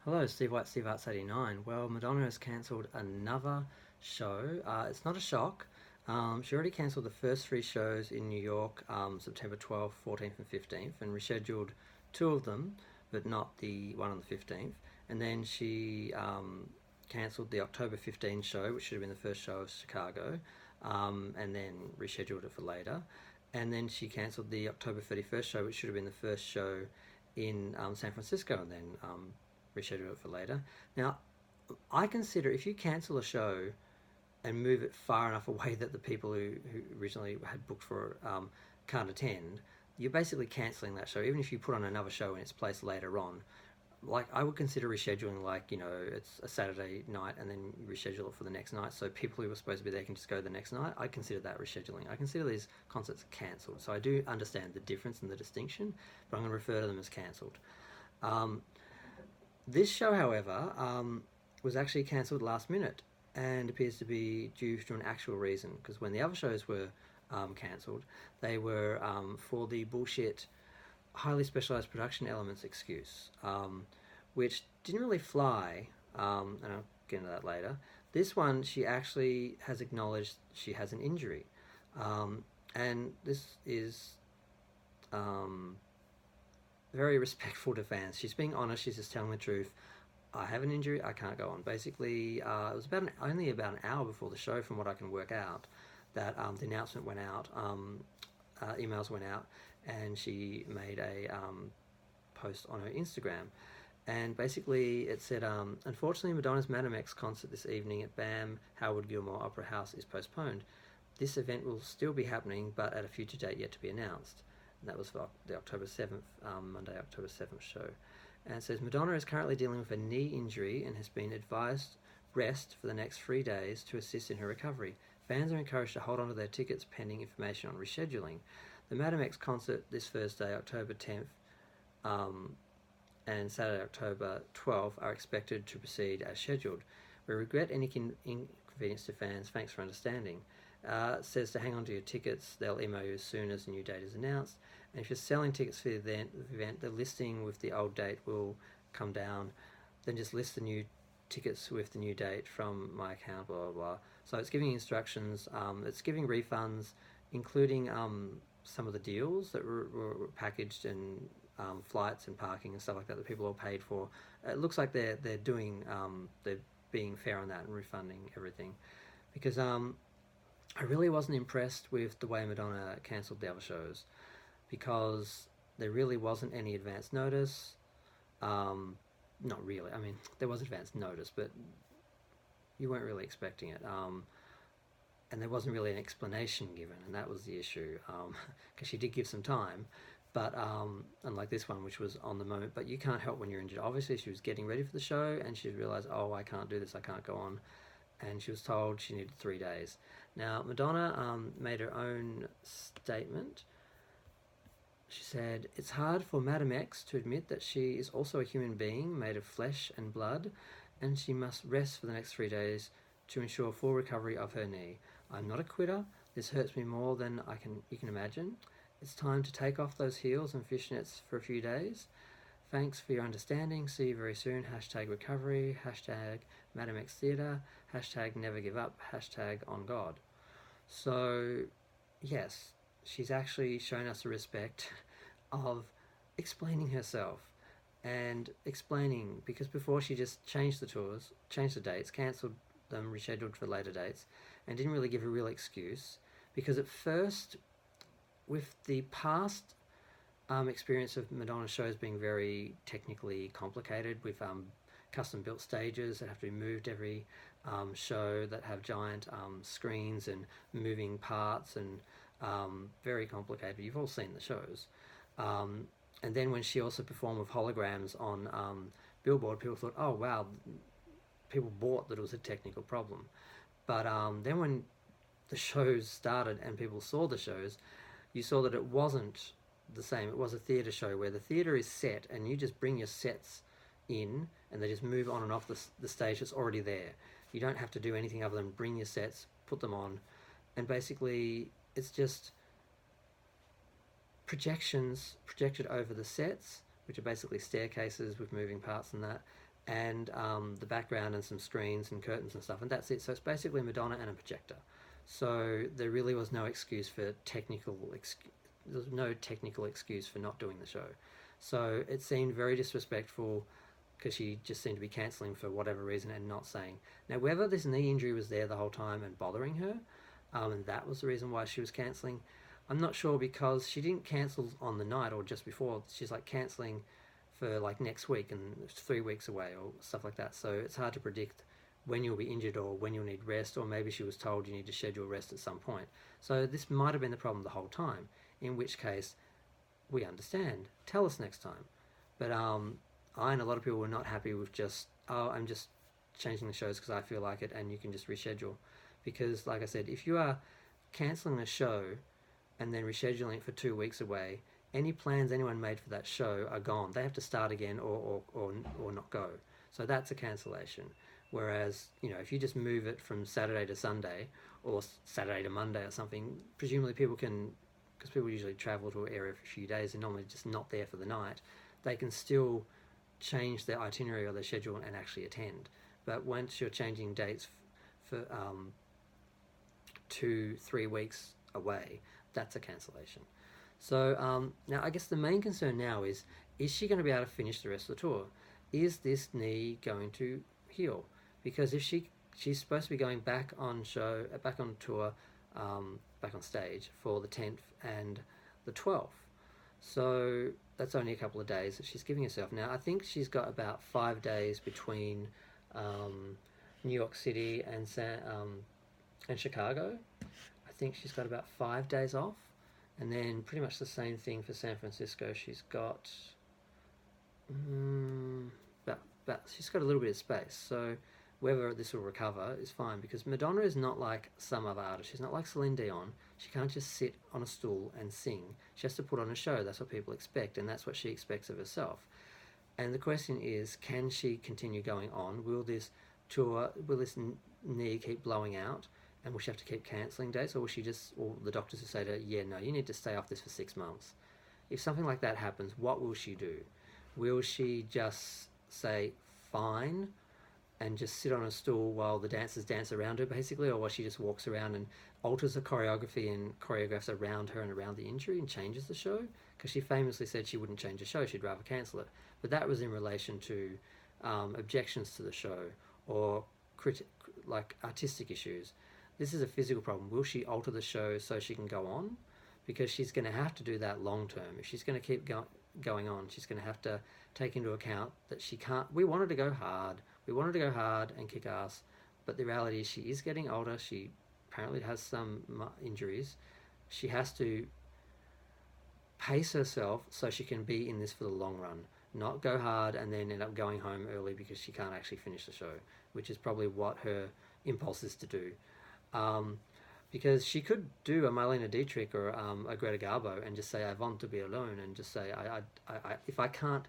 Hello, Steve White, Steve Arts 89. Well, Madonna has cancelled another show. It's not a shock. She already cancelled the first three shows in New York, September 12th, 14th, and 15th, and rescheduled two of them, but not the one on the 15th. And then she cancelled the October 15 show, which should have been the first show of Chicago, and then rescheduled it for later. And then she cancelled the October 31st show, which should have been the first show in San Francisco, and then reschedule it for later. Now, I consider if you cancel a show and move it far enough away that the people who originally had booked for it can't attend, you're basically cancelling that show. Even if you put on another show in its place later on, like I would consider rescheduling, like, it's a Saturday night and then you reschedule it for the next night, so people who were supposed to be there can just go the next night. I consider that rescheduling. I consider these concerts cancelled, so I do understand the difference and the distinction, but I'm going to refer to them as cancelled. This show, however, was actually cancelled last minute and appears to be due to an actual reason, because when the other shows were cancelled, they were for the bullshit highly specialised production elements excuse, which didn't really fly, and I'll get into that later. This one, she actually has acknowledged she has an injury, and this is very respectful to fans. She's being honest. She's just telling the truth. I have an injury. I can't go on. Basically, it was only about an hour before the show, from what I can work out, that the announcement went out. Emails went out, and she made a post on her Instagram. And basically, it said, unfortunately, Madonna's Madame X concert this evening at BAM Howard Gilmore Opera House is postponed. This event will still be happening, but at a future date yet to be announced. And that was for the October 7th, Monday, October 7th show. And it says, Madonna is currently dealing with a knee injury and has been advised rest for the next 3 days to assist in her recovery. Fans are encouraged to hold on to their tickets pending information on rescheduling. The Madame X concert this Thursday, October 10th, and Saturday, October 12th, are expected to proceed as scheduled. We regret any inconvenience to fans. Thanks for understanding. It says to hang on to your tickets. They'll email you as soon as the new date is announced. And if you're selling tickets for the event, the listing with the old date will come down. Then just list the new tickets with the new date from my account, blah, blah, blah. So it's giving instructions. It's giving refunds, including some of the deals that were packaged, and flights and parking and stuff like that that people all paid for. It looks like they're doing they're being fair on that and refunding everything, because I really wasn't impressed with the way Madonna cancelled the other shows, because there really wasn't any advance notice. Not really. I mean, there was advance notice, but you weren't really expecting it. And there wasn't really an explanation given, and that was the issue, because she did give some time, but unlike this one, which was on the moment. But you can't help when you're injured. Obviously, she was getting ready for the show, and she realised, oh, I can't do this, I can't go on, and she was told she needed 3 days. Now, Madonna made her own statement. She said, it's hard for Madame X to admit that she is also a human being made of flesh and blood, and she must rest for the next 3 days to ensure full recovery of her knee. I'm not a quitter. This hurts me more than you can imagine. It's time to take off those heels and fishnets for a few days. Thanks for your understanding. See you very soon. Hashtag recovery. Hashtag Madame X Theatre. Hashtag never give up. Hashtag on God. So, yes, she's actually shown us the respect of explaining herself and explaining, because before she just changed the tours, changed the dates, cancelled them, rescheduled for later dates, and didn't really give a real excuse. Because at first, with the past experience of Madonna shows being very technically complicated, with custom built stages that have to be moved every show, that have giant screens and moving parts, and very complicated. You've all seen the shows. And then when she also performed with holograms on Billboard, people thought, oh wow, people bought that it was a technical problem. But then when the shows started and people saw the shows, you saw that it wasn't the same. It was a theatre show where the theatre is set and you just bring your sets in and they just move on and off the stage that's already there. You don't have to do anything other than bring your sets, put them on, and basically it's just projections projected over the sets, which are basically staircases with moving parts and that, and the background and some screens and curtains and stuff, and that's it. So it's basically Madonna and a projector. So there really was no excuse for there's no technical excuse for not doing the show. So it seemed very disrespectful because she just seemed to be cancelling for whatever reason and not saying. Now, whether this knee injury was there the whole time and bothering her, and that was the reason why she was cancelling, I'm not sure, because she didn't cancel on the night or just before. She's like cancelling for like next week and 3 weeks away or stuff like that. So it's hard to predict when you'll be injured or when you'll need rest, or maybe she was told you need to schedule rest at some point. So this might have been the problem the whole time, in which case we understand. Tell us next time. But I and a lot of people were not happy with just, oh, I'm just changing the shows because I feel like it and you can just reschedule. Because, like I said, if you are cancelling a show and then rescheduling it for 2 weeks away, any plans anyone made for that show are gone. They have to start again or not go. So that's a cancellation. Whereas, if you just move it from Saturday to Sunday or Saturday to Monday or something, presumably people can, because people usually travel to an area for a few days, they're normally just not there for the night, they can still change their itinerary or their schedule and actually attend. But once you're changing dates for 2-3 weeks away, that's a cancellation. So now I guess the main concern now is she going to be able to finish the rest of the tour? Is this knee going to heal? Because if she's supposed to be going back on tour, back on stage for the 10th and the 12th. So that's only a couple of days that she's giving herself. Now, I think she's got about 5 days between New York City and Chicago. I think she's got about 5 days off. And then pretty much the same thing for San Francisco. She's got she's got a little bit of space. So whether this will recover is fine, because Madonna is not like some other artists. She's not like Celine Dion. She can't just sit on a stool and sing. She has to put on a show. That's what people expect, and that's what she expects of herself. And the question is, can she continue going on? Will this knee keep blowing out, and will she have to keep cancelling dates, or will she just, or the doctors will say to her, yeah, no, you need to stay off this for 6 months? If something like that happens, what will she do? Will she just say, fine, and just sit on a stool while the dancers dance around her, basically, or while she just walks around and alters the choreography and choreographs around her and around the injury and changes the show? Because she famously said she wouldn't change the show, she'd rather cancel it. But that was in relation to objections to the show or like artistic issues. This is a physical problem. Will she alter the show so she can go on? Because she's going to have to do that long term. If she's going to keep going on, she's going to have to take into account that she can't. We wanted to go hard. We wanted to go hard and kick ass. But the reality is she is getting older. She apparently has some injuries. She has to pace herself so she can be in this for the long run. Not go hard and then end up going home early because she can't actually finish the show, which is probably what her impulse is to do. Because she could do a Marlene Dietrich or a Greta Garbo and just say, I want to be alone, and just say, if I can't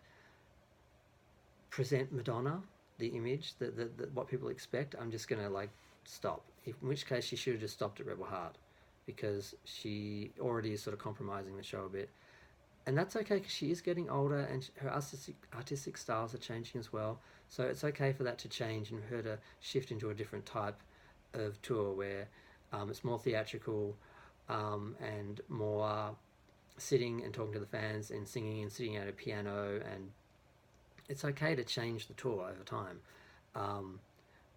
present Madonna, the image, that what people expect, I'm just going to stop. In which case she should have just stopped at Rebel Heart, because she already is sort of compromising the show a bit. And that's okay, because she is getting older and her artistic styles are changing as well. So it's okay for that to change and for her to shift into a different type of tour where it's more theatrical and more sitting and talking to the fans and singing and sitting at a piano, and it's okay to change the tour over time.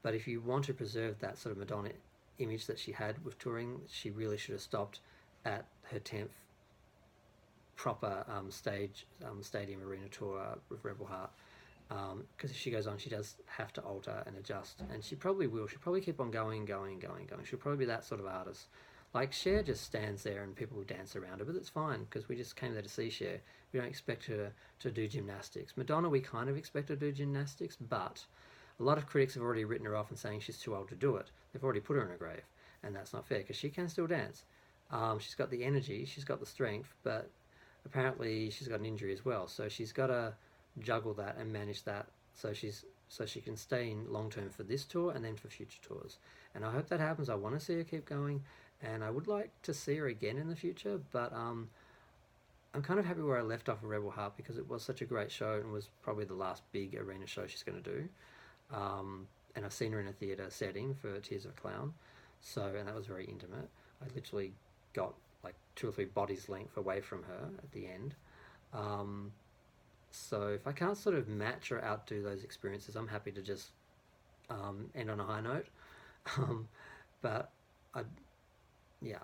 But if you want to preserve that sort of Madonna image that she had with touring, she really should have stopped at her 10th proper stadium arena tour with Rebel Heart. Because if she goes on, she does have to alter and adjust, and she probably will. She'll probably keep on going. She'll probably be that sort of artist. Like Cher just stands there and people will dance around her, but it's fine because we just came there to see Cher. We don't expect her to do gymnastics. Madonna, we kind of expect her to do gymnastics, but a lot of critics have already written her off and saying she's too old to do it. They've already put her in a grave, and that's not fair because she can still dance. She's got the energy, she's got the strength, but apparently she's got an injury as well, so she's got to juggle that and manage that so she can stay in long term for this tour and then for future tours. And I hope that happens. I want to see her keep going, and I would like to see her again in the future, but I'm kind of happy where I left off with Rebel Heart because it was such a great show and was probably the last big arena show she's going to do. And I've seen her in a theatre setting for Tears of a Clown, and that was very intimate. I literally got like 2 or 3 bodies length away from her at the end. So if I can't sort of match or outdo those experiences, I'm happy to just end on a high note. But yeah,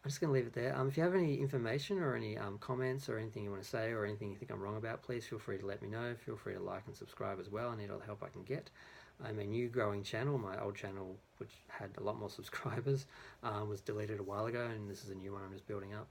I'm just going to leave it there. If you have any information or any comments or anything you want to say or anything you think I'm wrong about, please feel free to let me know. Feel free to like and subscribe as well. I need all the help I can get. I'm a new growing channel. My old channel, which had a lot more subscribers, was deleted a while ago, and this is a new one I'm just building up.